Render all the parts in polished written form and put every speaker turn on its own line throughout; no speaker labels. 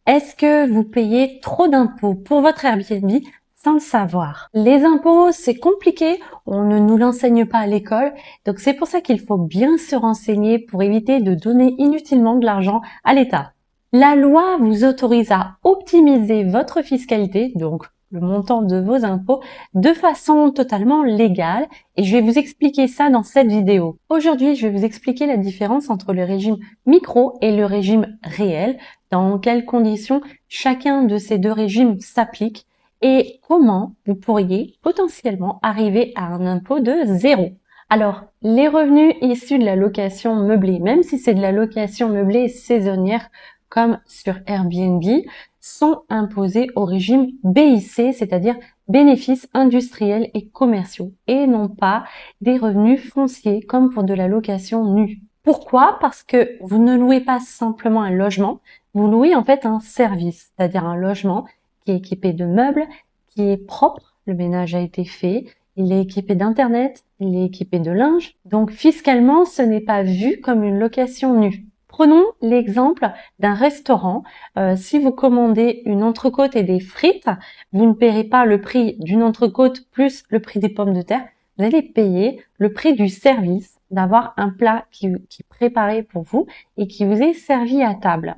Est-ce que vous payez trop d'impôts pour votre Airbnb sans le savoir? Les impôts, c'est compliqué, on ne nous l'enseigne pas à l'école, donc c'est pour ça qu'il faut bien se renseigner pour éviter de donner inutilement de l'argent à l'État. La loi vous autorise à optimiser votre fiscalité, donc le montant de vos impôts, de façon totalement légale, et je vais vous expliquer ça dans cette vidéo. Aujourd'hui, je vais vous expliquer la différence entre le régime micro et le régime réel, dans quelles conditions chacun de ces deux régimes s'applique et comment vous pourriez potentiellement arriver à un impôt de 0. Alors, les revenus issus de la location meublée, même si c'est de la location meublée saisonnière comme sur Airbnb, sont imposés au régime BIC, c'est-à-dire bénéfices industriels et commerciaux, et non pas des revenus fonciers comme pour de la location nue. Pourquoi? Parce que vous ne louez pas simplement un logement, vous louez en fait un service, c'est-à-dire un logement qui est équipé de meubles, qui est propre, le ménage a été fait, il est équipé d'internet, il est équipé de linge, donc fiscalement ce n'est pas vu comme une location nue. Prenons l'exemple d'un restaurant. Si vous commandez une entrecôte et des frites, vous ne paierez pas le prix d'une entrecôte plus le prix des pommes de terre, vous allez payer le prix du service, d'avoir un plat qui est préparé pour vous et qui vous est servi à table.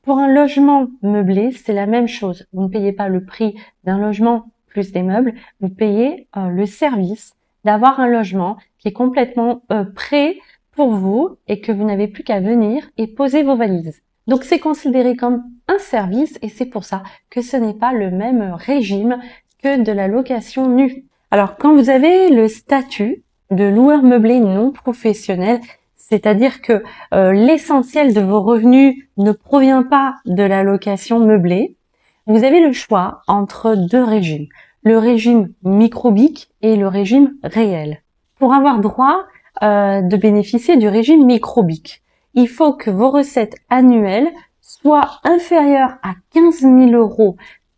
Pour un logement meublé, c'est la même chose. Vous ne payez pas le prix d'un logement plus des meubles, vous payez le service d'avoir un logement qui est complètement prêt pour vous et que vous n'avez plus qu'à venir et poser vos valises. Donc c'est considéré comme un service et c'est pour ça que ce n'est pas le même régime que de la location nue. Alors quand vous avez le statut de loueur meublé non professionnel, c'est-à-dire que l'essentiel de vos revenus ne provient pas de la location meublée, vous avez le choix entre deux régimes, le régime microbique et le régime réel. Pour avoir droit de bénéficier du régime microbique, il faut que vos recettes annuelles soient inférieures à 15 000 €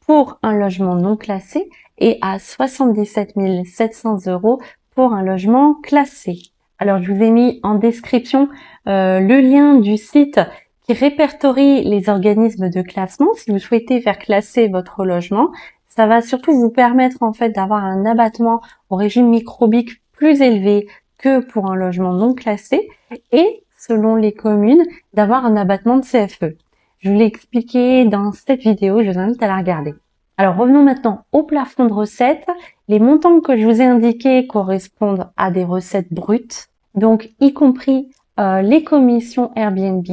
pour un logement non classé et à 77 700 € pour un logement classé. Alors, je vous ai mis en description le lien du site qui répertorie les organismes de classement. Si vous souhaitez faire classer votre logement, ça va surtout vous permettre en fait d'avoir un abattement au régime microbique plus élevé que pour un logement non classé et, selon les communes, d'avoir un abattement de CFE. Je vous l'ai expliqué dans cette vidéo, je vous invite à la regarder. Alors revenons maintenant au plafond de recettes. Les montants que je vous ai indiqués correspondent à des recettes brutes, donc y compris les commissions Airbnb,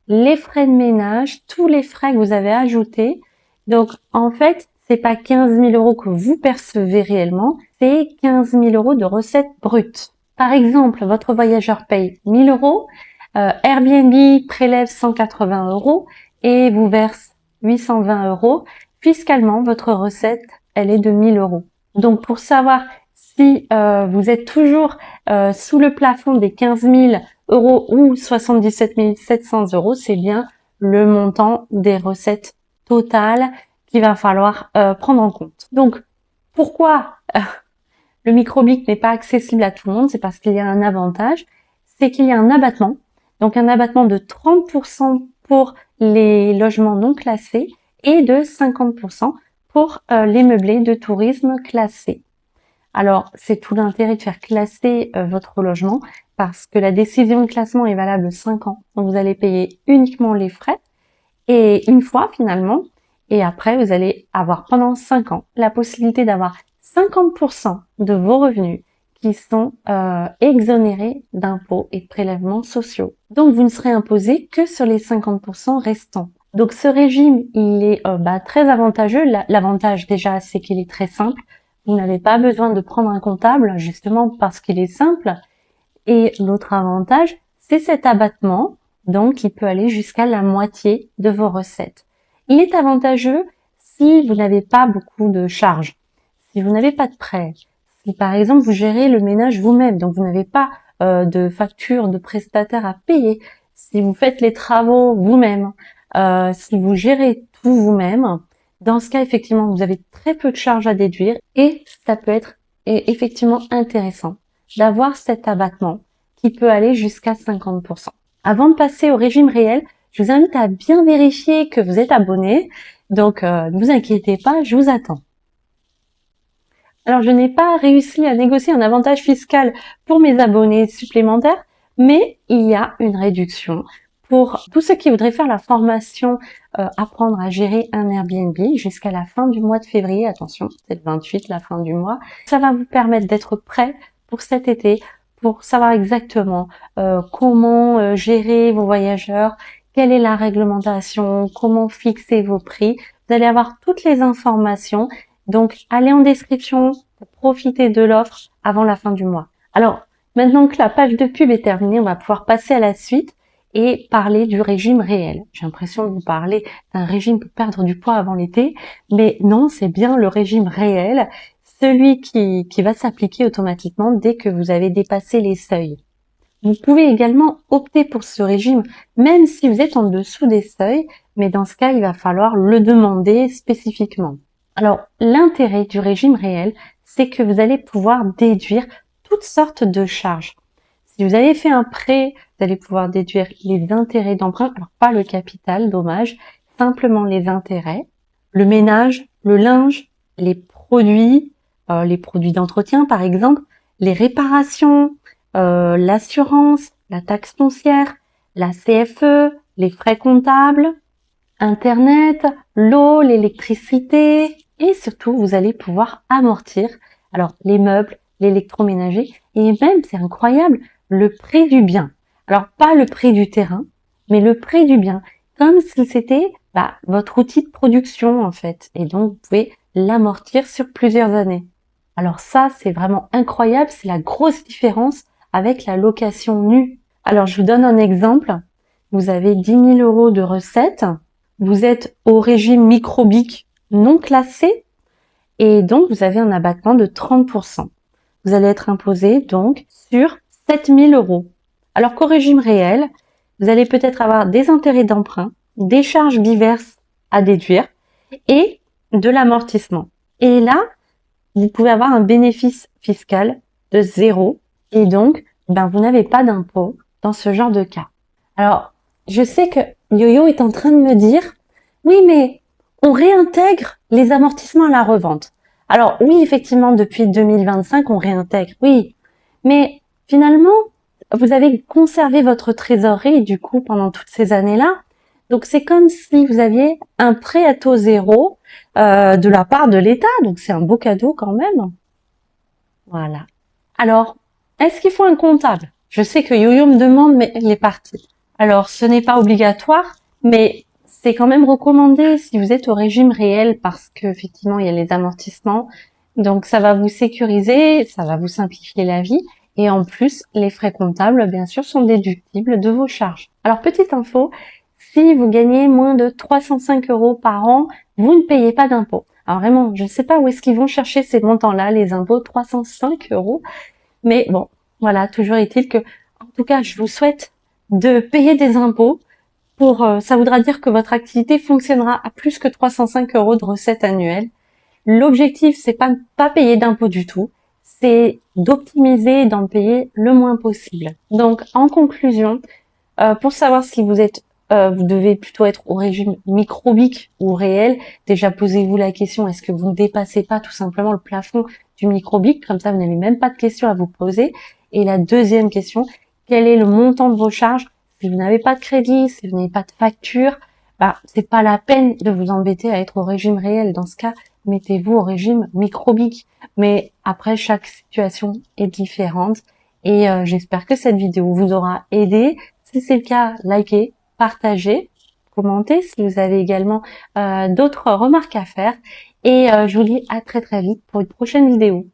les frais de ménage, tous les frais que vous avez ajoutés. Donc en fait, c'est pas 15 000 € que vous percevez réellement, c'est 15 000 € de recettes brutes. Par exemple, votre voyageur paye 1 000 €, Airbnb prélève 180 € et vous verse 820 €. Fiscalement, votre recette, elle est de 1 000 €. Donc, pour savoir si vous êtes toujours sous le plafond des 15 000 € ou 77 700 €, c'est bien le montant des recettes totales qu'il va falloir prendre en compte. Donc, pourquoi le microbique n'est pas accessible à tout le monde? C'est parce qu'il y a un avantage, c'est qu'il y a un abattement. Donc, un abattement de 30% pour les logements non classés et de 50% pour les meublés de tourisme classés. Alors, c'est tout l'intérêt de faire classer votre logement parce que la décision de classement est valable 5 ans. Donc, vous allez payer uniquement les frais et une fois finalement. Et après, vous allez avoir pendant 5 ans la possibilité d'avoir 50% de vos revenus qui sont exonérés d'impôts et de prélèvements sociaux. Donc, vous ne serez imposé que sur les 50% restants. Donc ce régime, il est très avantageux. L'avantage déjà, c'est qu'il est très simple. Vous n'avez pas besoin de prendre un comptable, justement parce qu'il est simple. Et l'autre avantage, c'est cet abattement, donc qui peut aller jusqu'à la moitié de vos recettes. Il est avantageux si vous n'avez pas beaucoup de charges, si vous n'avez pas de prêts, si par exemple vous gérez le ménage vous-même, donc vous n'avez pas de facture de prestataire à payer, si vous faites les travaux vous-même, si vous gérez tout vous-même, dans ce cas, effectivement, vous avez très peu de charges à déduire et ça peut être effectivement intéressant d'avoir cet abattement qui peut aller jusqu'à 50%. Avant de passer au régime réel, je vous invite à bien vérifier que vous êtes abonné. Donc, ne vous inquiétez pas, je vous attends. Alors, je n'ai pas réussi à négocier un avantage fiscal pour mes abonnés supplémentaires, mais il y a une réduction pour tous ceux qui voudraient faire la formation apprendre à gérer un Airbnb jusqu'à la fin du mois de février. Attention, c'est le 28, la fin du mois. Ça va vous permettre d'être prêt pour cet été, pour savoir exactement comment gérer vos voyageurs, quelle est la réglementation, comment fixer vos prix. Vous allez avoir toutes les informations. Donc, allez en description pour profiter de l'offre avant la fin du mois. Alors, maintenant que la page de pub est terminée, on va pouvoir passer à la suite et parler du régime réel. J'ai l'impression de vous parler d'un régime pour perdre du poids avant l'été, mais non, c'est bien le régime réel, celui qui va s'appliquer automatiquement dès que vous avez dépassé les seuils. Vous pouvez également opter pour ce régime, même si vous êtes en dessous des seuils, mais dans ce cas, il va falloir le demander spécifiquement. Alors, l'intérêt du régime réel, c'est que vous allez pouvoir déduire toutes sortes de charges. Si vous avez fait un prêt, vous allez pouvoir déduire les intérêts d'emprunt, alors pas le capital, dommage, simplement les intérêts, le ménage, le linge, les produits d'entretien par exemple, les réparations, l'assurance, la taxe foncière, la CFE, les frais comptables, Internet, l'eau, l'électricité et surtout vous allez pouvoir amortir alors les meubles, l'électroménager et même c'est incroyable le prix du bien. Alors pas le prix du terrain, mais le prix du bien comme si c'était votre outil de production en fait et donc vous pouvez l'amortir sur plusieurs années. Alors ça c'est vraiment incroyable, c'est la grosse différence avec la location nue. Alors je vous donne un exemple, vous avez 10 000 € de recettes. Vous êtes au régime microbique non classé et donc vous avez un abattement de 30%. Vous allez être imposé donc sur 7 000 €. Alors qu'au régime réel, vous allez peut-être avoir des intérêts d'emprunt, des charges diverses à déduire et de l'amortissement. Et là, vous pouvez avoir un bénéfice fiscal de 0 et donc vous n'avez pas d'impôt dans ce genre de cas. Alors, je sais que YoYo est en train de me dire « Oui, mais on réintègre les amortissements à la revente. » Alors oui, effectivement, depuis 2025, on réintègre, oui. Mais finalement, vous avez conservé votre trésorerie du coup pendant toutes ces années-là. Donc c'est comme si vous aviez un prêt à taux zéro de la part de l'État. Donc c'est un beau cadeau quand même. Voilà. Alors, est-ce qu'il faut un comptable? Je sais que YoYo me demande, mais il est parti. Alors, ce n'est pas obligatoire, mais c'est quand même recommandé si vous êtes au régime réel parce que effectivement il y a les amortissements. Donc, ça va vous sécuriser, ça va vous simplifier la vie. Et en plus, les frais comptables, bien sûr, sont déductibles de vos charges. Alors, petite info, si vous gagnez moins de 305 € par an, vous ne payez pas d'impôt. Alors vraiment, je ne sais pas où est-ce qu'ils vont chercher ces montants-là, les impôts, 305 €. Mais bon, voilà, toujours est-il que, en tout cas, je vous souhaite de payer des impôts ça voudra dire que votre activité fonctionnera à plus que 305 € de recettes annuelles. L'objectif, c'est pas de pas payer d'impôts du tout, c'est d'optimiser et d'en payer le moins possible. Donc, en conclusion, pour savoir si vous devez plutôt être au régime microbique ou réel, déjà posez-vous la question, est-ce que vous ne dépassez pas tout simplement le plafond du microbique? Comme ça, vous n'avez même pas de questions à vous poser. Et la deuxième question, quel est le montant de vos charges? Si vous n'avez pas de crédit, si vous n'avez pas de facture, c'est pas la peine de vous embêter à être au régime réel. Dans ce cas, mettez-vous au régime microbique. Mais après, chaque situation est différente. Et j'espère que cette vidéo vous aura aidé. Si c'est le cas, likez, partagez, commentez si vous avez également d'autres remarques à faire. Et je vous dis à très très vite pour une prochaine vidéo.